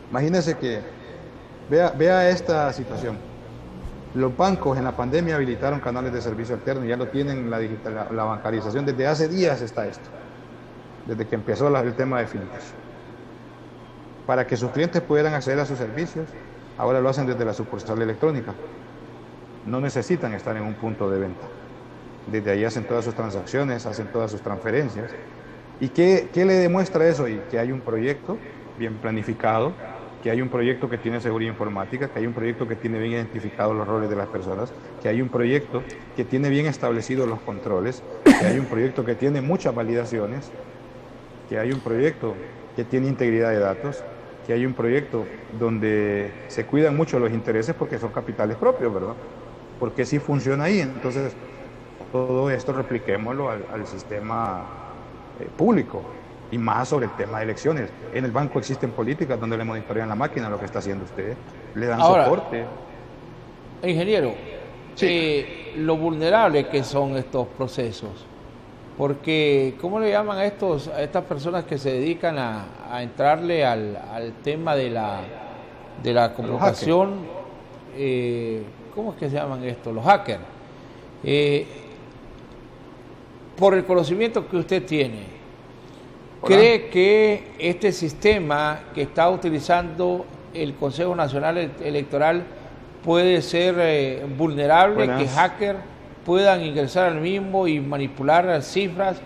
Speaker 2: Imagínense que vea esta situación. Los bancos en la pandemia habilitaron canales de servicio alterno, ya lo tienen la bancarización, desde hace días está esto. desde que empezó el tema de fintech. Para que sus clientes pudieran acceder a sus servicios, ahora lo hacen desde la sucursal electrónica. No necesitan estar en un punto de venta. Desde ahí hacen todas sus transacciones, hacen todas sus transferencias. ¿Y qué le demuestra eso? Y que hay un proyecto bien planificado, que hay un proyecto que tiene seguridad informática, que hay un proyecto que tiene bien identificados los roles de las personas, que hay un proyecto que tiene bien establecidos los controles, que hay un proyecto que tiene muchas validaciones, que hay un proyecto que tiene integridad de datos, que hay un proyecto donde se cuidan mucho los intereses porque son capitales propios, ¿verdad? Porque sí funciona ahí. Entonces, todo esto repliquémoslo al sistema público, y más sobre el tema de elecciones. En el banco existen políticas donde le monitorean la máquina lo que está haciendo usted, le dan soporte.
Speaker 1: Ingeniero, sí. Lo vulnerable que son estos procesos, porque ¿cómo le llaman a estas personas que se dedican a entrarle al tema de la comunicación? ¿Cómo es que se llaman estos? Los hackers. Por el conocimiento que usted tiene, ¿cree que este sistema que está utilizando el Consejo Nacional Electoral puede ser vulnerable, que hackers puedan ingresar al mismo y manipular cifras?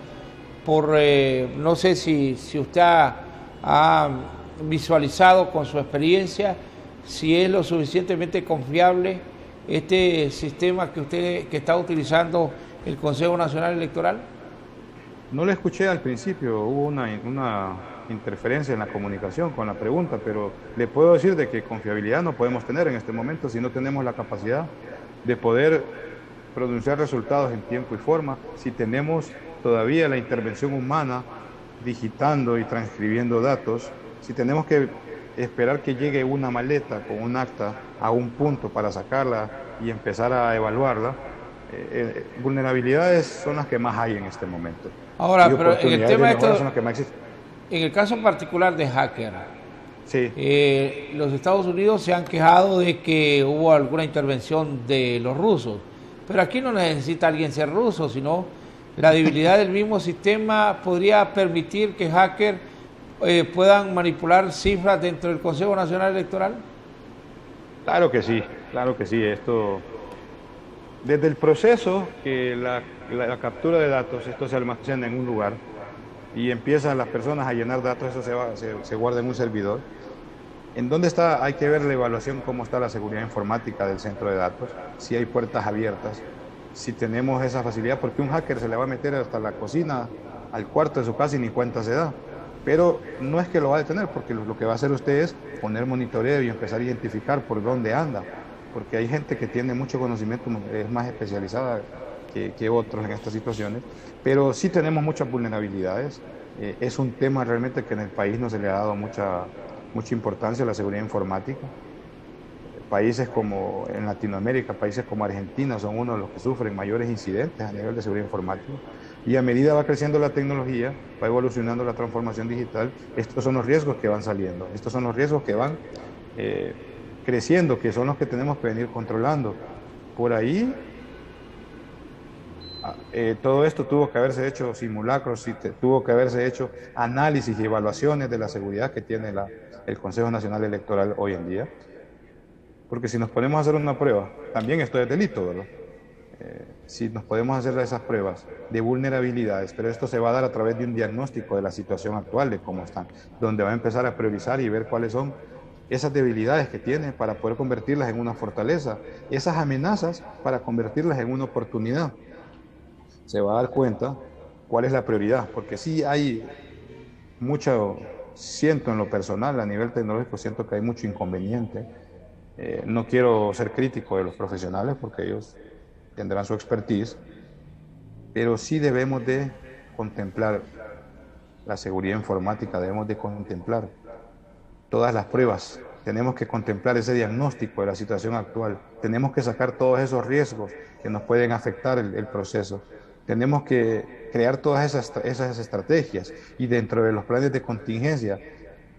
Speaker 1: No sé si usted ha visualizado con su experiencia si es lo suficientemente confiable este sistema que está utilizando el Consejo Nacional Electoral.
Speaker 2: No lo escuché al principio, hubo una interferencia en la comunicación con la pregunta, pero le puedo decir de que confiabilidad no podemos tener en este momento si no tenemos la capacidad de poder pronunciar resultados en tiempo y forma, si tenemos todavía la intervención humana digitando y transcribiendo datos, si tenemos que esperar que llegue una maleta con un acta a un punto para sacarla y empezar a evaluarla. Vulnerabilidades son las que más hay en este momento.
Speaker 1: Ahora, pero en el tema en el caso particular de hacker, sí. Los Estados Unidos se han quejado de que hubo alguna intervención de los rusos, pero aquí no necesita alguien ser ruso, sino la debilidad del mismo sistema podría permitir que hackers puedan manipular cifras dentro del Consejo Nacional Electoral.
Speaker 2: Claro que sí, claro que sí. Esto, desde el proceso que la captura de datos, esto se almacena en un lugar y empiezan las personas a llenar datos, eso se guarda en un servidor. ¿En dónde está? Hay que ver la evaluación, cómo está la seguridad informática del centro de datos, si hay puertas abiertas, si tenemos esa facilidad, porque un hacker se le va a meter hasta la cocina, al cuarto de su casa y ni cuenta se da. Pero no es que lo va a detener, porque lo que va a hacer usted es poner monitoreo y empezar a identificar por dónde anda, porque hay gente que tiene mucho conocimiento, es más especializada que otros en estas situaciones, pero sí tenemos muchas vulnerabilidades. Es un tema realmente que en el país no se le ha dado mucha importancia a la seguridad informática. Países como en Latinoamérica, países como Argentina son uno de los que sufren mayores incidentes a nivel de seguridad informática. Y a medida va creciendo la tecnología, va evolucionando la transformación digital, estos son los riesgos que van saliendo, estos son los riesgos que van creciendo, que son los que tenemos que venir controlando. Por ahí, todo esto tuvo que haberse hecho simulacros, tuvo que haberse hecho análisis y evaluaciones de la seguridad que tiene el Consejo Nacional Electoral hoy en día. Porque si nos ponemos a hacer una prueba, también esto es delito, ¿verdad? Si nos podemos hacer esas pruebas de vulnerabilidades, pero esto se va a dar a través de un diagnóstico de la situación actual, de cómo están, donde va a empezar a priorizar y ver cuáles son esas debilidades que tiene para poder convertirlas en una fortaleza, esas amenazas para convertirlas en una oportunidad. Se va a dar cuenta cuál es la prioridad, porque sí hay mucho, siento en lo personal, a nivel tecnológico, siento que hay mucho inconveniente. No quiero ser crítico de los profesionales porque ellos tendrán su expertise, pero sí debemos de contemplar la seguridad informática, debemos de contemplar todas las pruebas, tenemos que contemplar ese diagnóstico de la situación actual, tenemos que sacar todos esos riesgos que nos pueden afectar el proceso, tenemos que crear todas esas estrategias y dentro de los planes de contingencia,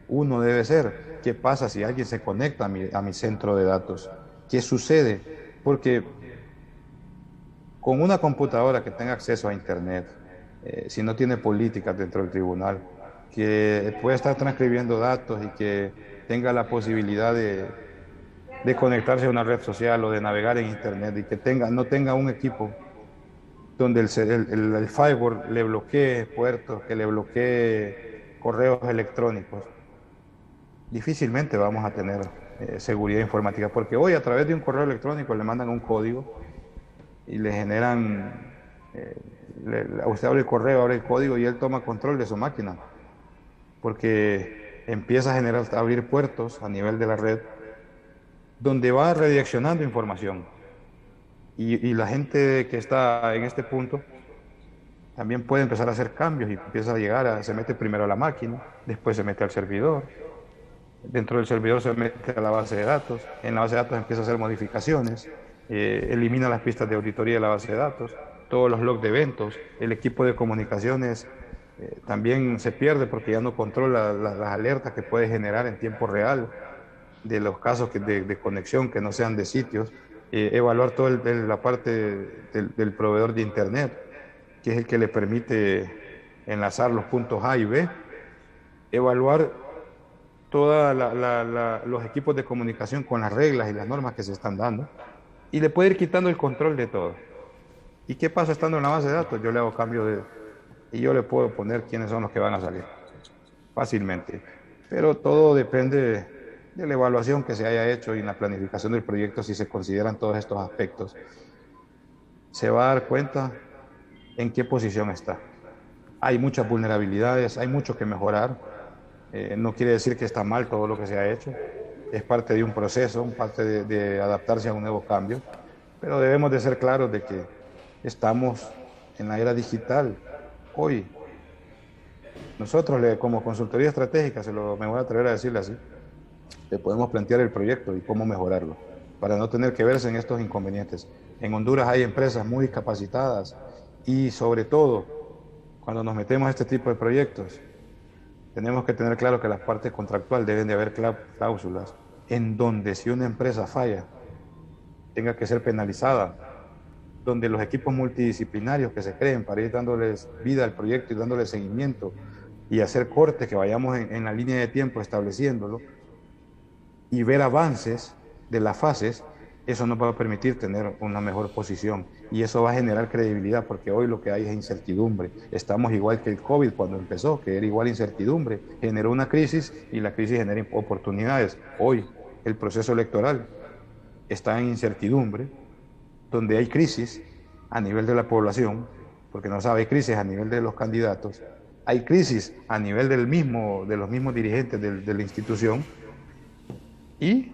Speaker 2: uno debe ser, ¿qué pasa si alguien se conecta a mi centro de datos? ¿Qué sucede? Porque con una computadora que tenga acceso a internet, si no tiene políticas dentro del tribunal, que pueda estar transcribiendo datos y que tenga la posibilidad de conectarse a una red social o de navegar en internet y que no tenga un equipo donde el firewall le bloquee puertos, que le bloquee correos electrónicos, difícilmente vamos a tener seguridad informática, porque hoy a través de un correo electrónico le mandan un código y le generan, usted abre el correo, abre el código y él toma control de su máquina, porque empieza a abrir puertos a nivel de la red donde va redireccionando información. Y la gente que está en este punto también puede empezar a hacer cambios y empieza a llegar, se mete primero a la máquina, después se mete al servidor, dentro del servidor se mete a la base de datos, en la base de datos empieza a hacer modificaciones, elimina las pistas de auditoría de la base de datos, todos los logs de eventos, el equipo de comunicaciones también se pierde porque ya no controla las alertas que puede generar en tiempo real de los casos de conexión que no sean de sitios, evaluar toda la parte del proveedor de internet, que es el que le permite enlazar los puntos A y B, evaluar todos los equipos de comunicación con las reglas y las normas que se están dando, y le puede ir quitando el control de todo. ¿Y qué pasa estando en la base de datos? Yo le hago y yo le puedo poner quiénes son los que van a salir, fácilmente. Pero todo depende de la evaluación que se haya hecho y en la planificación del proyecto, si se consideran todos estos aspectos. Se va a dar cuenta en qué posición está. Hay muchas vulnerabilidades, hay mucho que mejorar. No quiere decir que está mal todo lo que se ha hecho. Es parte de un proceso, parte de adaptarse a un nuevo cambio. Pero debemos de ser claros de que estamos en la era digital. Hoy, nosotros como consultoría estratégica, me voy a atrever a decirle así, le podemos plantear el proyecto y cómo mejorarlo, para no tener que verse en estos inconvenientes. En Honduras hay empresas muy capacitadas y sobre todo, cuando nos metemos a este tipo de proyectos, tenemos que tener claro que las partes contractuales deben de haber cláusulas en donde si una empresa falla, tenga que ser penalizada, donde los equipos multidisciplinarios que se creen para ir dándoles vida al proyecto y dándoles seguimiento y hacer cortes, que vayamos en la línea de tiempo estableciéndolo y ver avances de las fases, eso nos va a permitir tener una mejor posición y eso va a generar credibilidad, porque hoy lo que hay es incertidumbre. Estamos igual que el COVID cuando empezó, que era igual incertidumbre, generó una crisis y la crisis genera oportunidades. Hoy el proceso electoral está en incertidumbre, donde hay crisis a nivel de la población, porque no sabe, hay crisis a nivel de los candidatos, hay crisis a nivel de los mismos dirigentes de la institución, y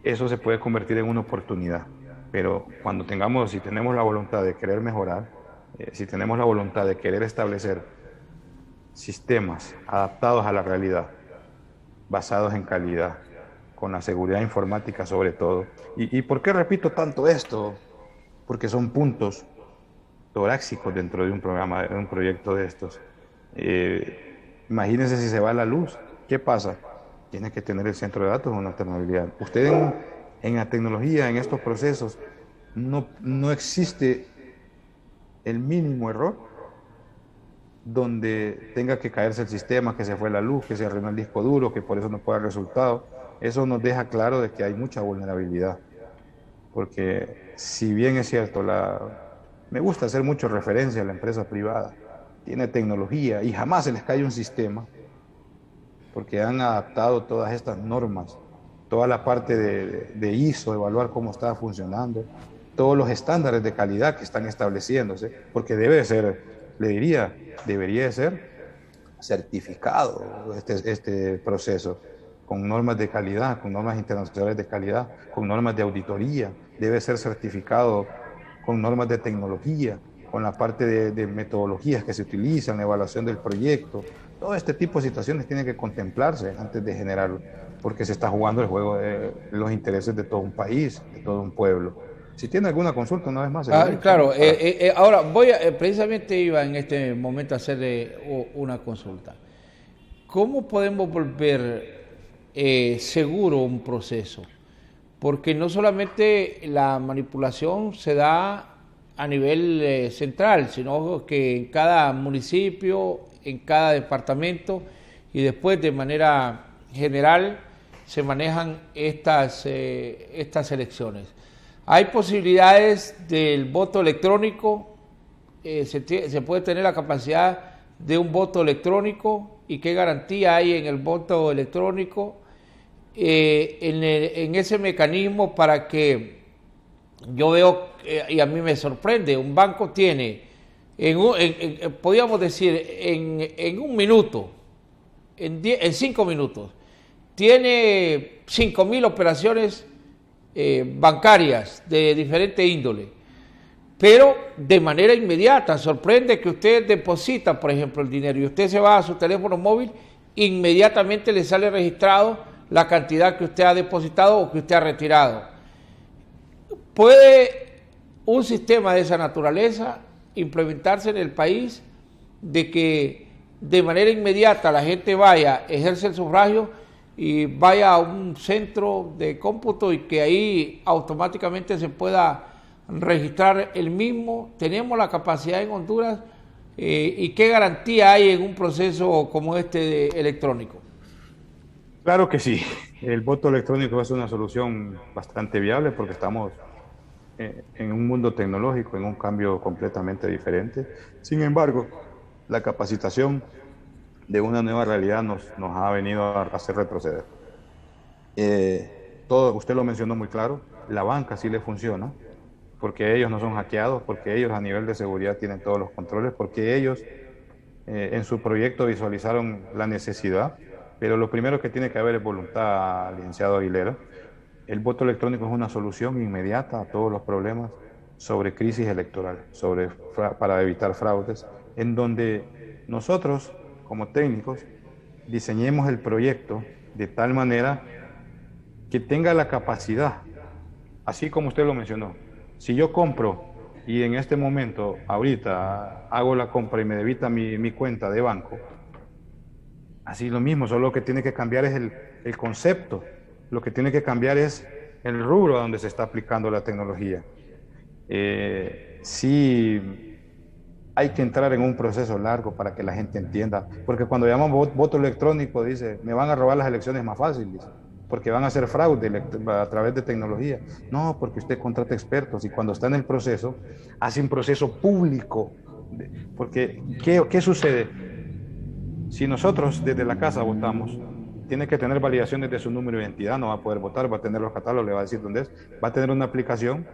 Speaker 2: eso se puede convertir en una oportunidad. Pero si tenemos la voluntad de querer mejorar, si tenemos la voluntad de querer establecer sistemas adaptados a la realidad, basados en calidad, con la seguridad informática sobre todo. ¿Y por qué repito tanto esto? Porque son puntos torácicos dentro de un programa, de un proyecto de estos. Imagínense si se va la luz, ¿qué pasa? Tiene que tener el centro de datos una alternabilidad. Usted en la tecnología, en estos procesos, no existe el mínimo error donde tenga que caerse el sistema, que se fue la luz, que se arruinó el disco duro, que por eso no puede dar resultado. Eso nos deja claro de que hay mucha vulnerabilidad. Porque si bien es cierto, me gusta hacer mucho referencia a la empresa privada, tiene tecnología y jamás se les cae un sistema, porque han adaptado todas estas normas, toda la parte de ISO, evaluar cómo está funcionando, todos los estándares de calidad que están estableciéndose, porque debería de ser certificado este proceso, con normas de calidad, con normas internacionales de calidad, con normas de auditoría, debe ser certificado con normas de tecnología, con la parte de metodologías que se utilizan, la evaluación del proyecto. Todo este tipo de situaciones tienen que contemplarse antes de generarlo, porque se está jugando el juego de los intereses de todo un país, de todo un pueblo. Si tiene alguna consulta, una vez más.
Speaker 1: Claro, ahora precisamente iba en este momento a hacerle una consulta. ¿Cómo podemos volver seguro un proceso? Porque no solamente la manipulación se da a nivel central, sino que en cada municipio, en cada departamento y después de manera general se manejan estas elecciones. Hay posibilidades del voto electrónico, se puede tener la capacidad de un voto electrónico y qué garantía hay en el voto electrónico, en ese mecanismo para que yo veo, y a mí me sorprende, un banco tiene, podríamos decir, en un minuto, en 5 minutos, tiene 5.000 operaciones bancarias de diferente índole, pero de manera inmediata. Sorprende que usted deposita, por ejemplo, el dinero y usted se va a su teléfono móvil, inmediatamente le sale registrado la cantidad que usted ha depositado o que usted ha retirado. ¿Puede un sistema de esa naturaleza implementarse en el país, de que de manera inmediata la gente vaya, ejerce el sufragio y vaya a un centro de cómputo y que ahí automáticamente se pueda registrar el mismo? ¿Tenemos la capacidad en Honduras? ¿Y qué garantía hay en un proceso como este electrónico?
Speaker 2: Claro que sí, el voto electrónico es una solución bastante viable porque estamos en un mundo tecnológico, en un cambio completamente diferente. Sin embargo, la capacitación de una nueva realidad nos ha venido a hacer retroceder. Usted lo mencionó muy claro, la banca sí le funciona, porque ellos no son hackeados, porque ellos a nivel de seguridad tienen todos los controles, porque ellos en su proyecto visualizaron la necesidad, pero lo primero que tiene que haber es voluntad, licenciado Aguilera. El voto electrónico es una solución inmediata a todos los problemas sobre crisis electoral, para evitar fraudes, en donde nosotros, como técnicos, diseñemos el proyecto de tal manera que tenga la capacidad, así como usted lo mencionó. Si yo compro y en este momento, ahorita, hago la compra y me debita mi cuenta de banco, así lo mismo, solo lo que tiene que cambiar es el concepto, lo que tiene que cambiar es el rubro a donde se está aplicando la tecnología. Sí, hay que entrar en un proceso largo para que la gente entienda, porque cuando llamamos voto electrónico, dice, me van a robar las elecciones más fáciles, porque van a hacer fraude a través de tecnología. No, porque usted contrata expertos y cuando está en el proceso, hace un proceso público. Porque, ¿qué sucede? Si nosotros desde la casa votamos, tiene que tener validaciones de su número de identidad, no va a poder votar, va a tener los catálogos, le va a decir dónde es, va a tener una aplicación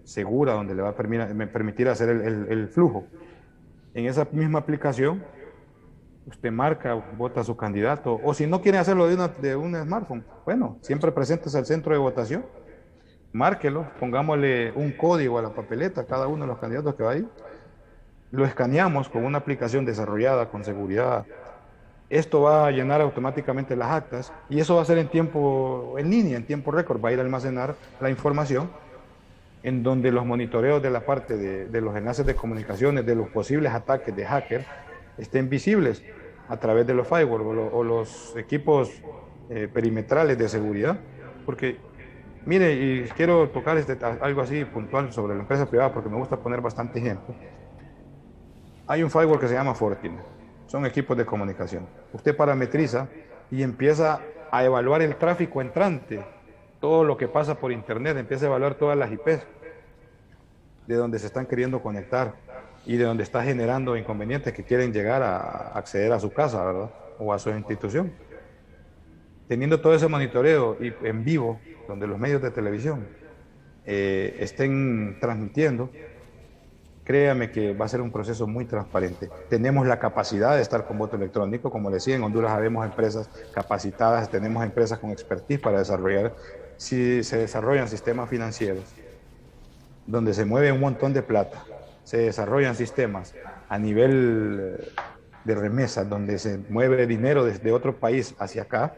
Speaker 2: segura donde le va a permitir hacer el flujo. En esa misma aplicación, usted marca, vota a su candidato, o si no quiere hacerlo de un smartphone, bueno, siempre presentes al centro de votación, márquelo, pongámosle un código a la papeleta, cada uno de los candidatos que va ahí, lo escaneamos con una aplicación desarrollada con seguridad. Esto va a llenar automáticamente las actas y eso va a ser en línea, en tiempo récord, va a ir a almacenar la información en donde los monitoreos de la parte de los enlaces de comunicaciones, de los posibles ataques de hacker, estén visibles a través de los firewalls o los equipos perimetrales de seguridad. Porque, mire, y quiero tocar algo así puntual sobre la empresa privada porque me gusta poner bastante ejemplo. Hay un firewall que se llama Fortinet, son equipos de comunicación. Usted parametriza y empieza a evaluar el tráfico entrante, todo lo que pasa por internet, empieza a evaluar todas las IPs de donde se están queriendo conectar y de donde está generando inconvenientes que quieren llegar a acceder a su casa, ¿verdad? O a su institución. Teniendo todo ese monitoreo y en vivo, donde los medios de televisión estén transmitiendo, créame que va a ser un proceso muy transparente. Tenemos la capacidad de estar con voto electrónico, como decía, en Honduras habemos empresas capacitadas, tenemos empresas con expertise para desarrollar. Si se desarrollan sistemas financieros donde se mueve un montón de plata, se desarrollan sistemas a nivel de remesas donde se mueve dinero desde otro país hacia acá,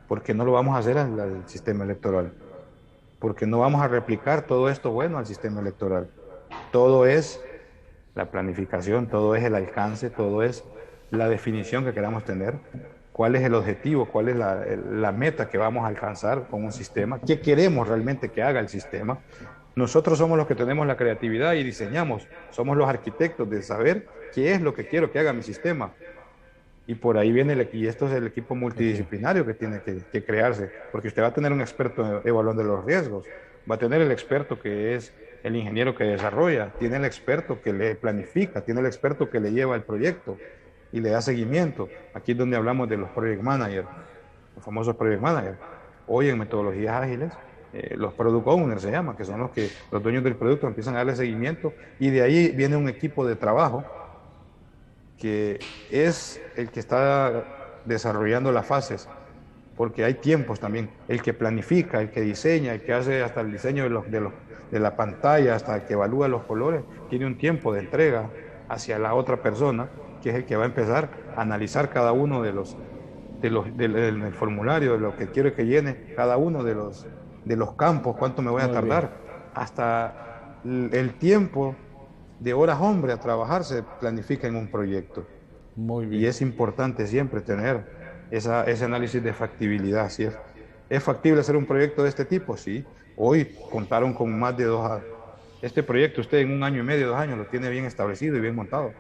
Speaker 2: ¿por qué no lo vamos a hacer al sistema electoral? Porque no vamos a replicar todo esto bueno al sistema electoral. Todo es la planificación, todo es el alcance, todo es la definición que queramos tener, cuál es el objetivo, cuál es la meta que vamos a alcanzar con un sistema, qué queremos realmente que haga el sistema, Nosotros somos los que tenemos la creatividad y diseñamos, somos los arquitectos de saber qué es lo que quiero que haga mi sistema. Y por ahí viene, y esto es el equipo multidisciplinario que tiene que crearse, porque usted va a tener un experto evaluando los riesgos, va a tener el experto que es el ingeniero que desarrolla, tiene el experto que le planifica, tiene el experto que le lleva el proyecto y le da seguimiento. Aquí es donde hablamos de los project managers, los famosos project managers. Hoy en metodologías ágiles, los product owners se llaman, que son los dueños del producto empiezan a darle seguimiento y de ahí viene un equipo de trabajo que es el que está desarrollando las fases, porque hay tiempos también, el que planifica, el que diseña, el que hace hasta el diseño de la pantalla, hasta el que evalúa los colores, tiene un tiempo de entrega hacia la otra persona, que es el que va a empezar a analizar cada uno del formulario, de lo que quiero que llene, cada uno de los campos, cuánto me voy a tardar, hasta el tiempo de horas hombre a trabajar se planifica en un proyecto.
Speaker 1: Muy bien.
Speaker 2: Y es importante siempre tener ese análisis de factibilidad. ¿Sí? ¿Es factible hacer un proyecto de este tipo? Sí. Hoy contaron con más de este proyecto usted en 1 año y medio, 2 años, lo tiene bien establecido y bien montado.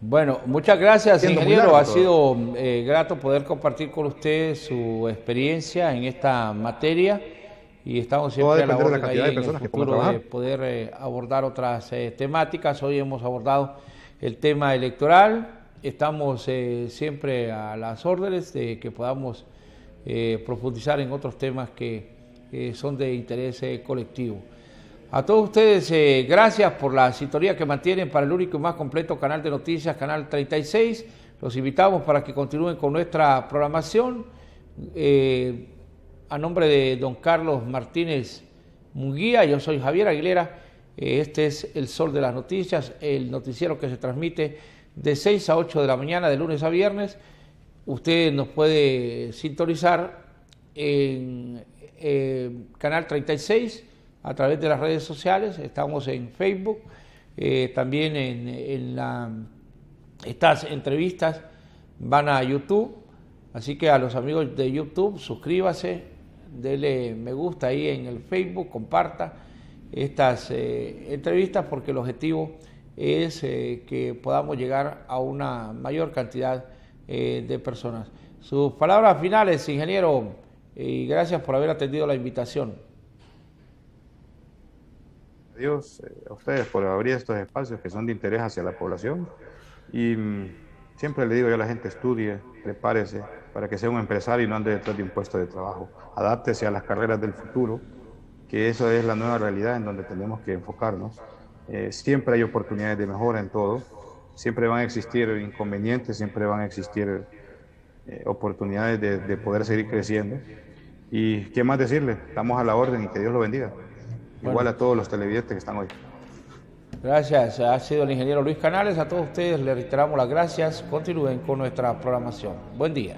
Speaker 1: Bueno, muchas gracias, ingeniero. Ha sido grato poder compartir con usted su experiencia en esta materia. Y estamos siempre a la orden ahí en el futuro de poder abordar otras temáticas. Hoy hemos abordado el tema electoral. Estamos siempre a las órdenes de que podamos profundizar en otros temas que son de interés colectivo. A todos ustedes, gracias por la sintonía que mantienen para el único y más completo canal de noticias, Canal 36. Los invitamos para que continúen con nuestra programación. A nombre de don Carlos Martínez Munguía, yo soy Javier Aguilera. Este es El Sol de las Noticias, el noticiero que se transmite de 6 a 8 de la mañana, de lunes a viernes. Usted nos puede sintonizar en Canal 36 a través de las redes sociales. Estamos en Facebook, también estas entrevistas van a YouTube. Así que a los amigos de YouTube, suscríbase, dele me gusta ahí en el Facebook, comparta estas entrevistas, porque el objetivo es que podamos llegar a una mayor cantidad de personas. Sus palabras finales, ingeniero, y gracias por haber atendido la invitación.
Speaker 2: Adiós a ustedes por abrir estos espacios que son de interés hacia la población y siempre le digo yo a la gente: estudie, prepárese para que sea un empresario y no ande detrás de un puesto de trabajo. Adáptese a las carreras del futuro, que eso es la nueva realidad en donde tenemos que enfocarnos. Siempre hay oportunidades de mejora en todo, siempre van a existir inconvenientes, siempre van a existir oportunidades de poder seguir creciendo. Y qué más decirle, estamos a la orden y que Dios lo bendiga. Bueno. Igual a todos los televidentes que están hoy.
Speaker 1: Gracias, ha sido el ingeniero Luis Canales. A todos ustedes les reiteramos las gracias. Continúen con nuestra programación. Buen día.